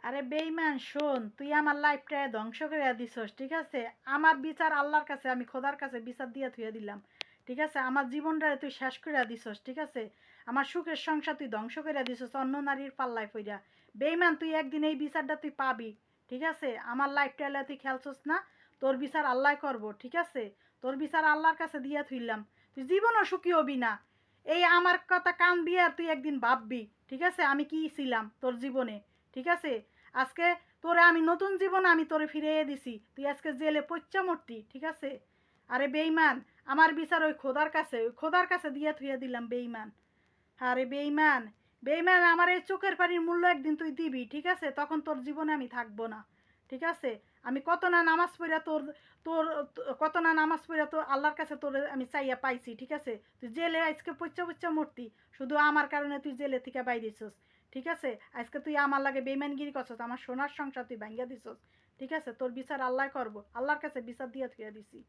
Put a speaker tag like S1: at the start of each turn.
S1: আরে বেঈমান শোন, তুই আমার লাইফটা ধ্বংস করে দিছস, ঠিক আছে? আমার বিচার আল্লাহর কাছে, আমি খোদার কাছে বিচার দিয়ে থুয়ে দিলাম, ঠিক আছে? আমার জীবনটারে তুই শেষ করে দিছস, ঠিক আছে? আমার সুখের সংসার তুই ধ্বংস করে দিছস অন্য নারীর পাল্লায় পইরা। বেঈমান, তুই একদিন এই বিচারটা তুই পাবি, ঠিক আছে? আমার লাইফটা এলে তুই খেলছস না, তোর বিচার আল্লাহ করবো, ঠিক আছে? তোর বিচার আল্লাহর কাছে দিয়ে থুইলাম। তুই জীবনও সুখী হবি না। এই আমার কথা কান দিয়ে আর তুই একদিন ভাববি, ঠিক আছে, আমি কি ছিলাম তোর জীবনে, ঠিক আছে? আজকে তোরে আমি নতুন জীবন আমি তোরে ফিরিয়ে দিছি, তুই আজকে জেলে পচ্চা মরতি, ঠিক আছে? আরে বেইমান, আমার বিচার ওই খোদার কাছে, ওই খোদার কাছে দিয়ে থুয়ে দিলাম বেইমান। আরে বেইমান, বেইমান, আমার এই চোখের পানির মূল্য একদিন তুই দিবি, ঠিক আছে? তখন তোর জীবনে আমি থাকবো না, ঠিক আছে? আমি কত না নামাজ পড়া তোর তোর কত না নামাজ পড়া তোর আল্লাহর কাছে তোর আমি চাইয়া পাইছি, ঠিক আছে? তুই জেলে আজকে পচ্চা পচ্চা মরতি, শুধু আমার কারণে তুই জেলে থেকে বাইরেছস, ঠিক আছে? আজকে তুই আমার লাগে বেইমানগিরি করছস, আমার সোনার সংসার তুই ভাঙ্গা দিছস, ঠিক আছে? তোর বিচার আল্লাহ করবো, আল্লাহর কাছে বিচার দিয়ে থুয়ে দিছি।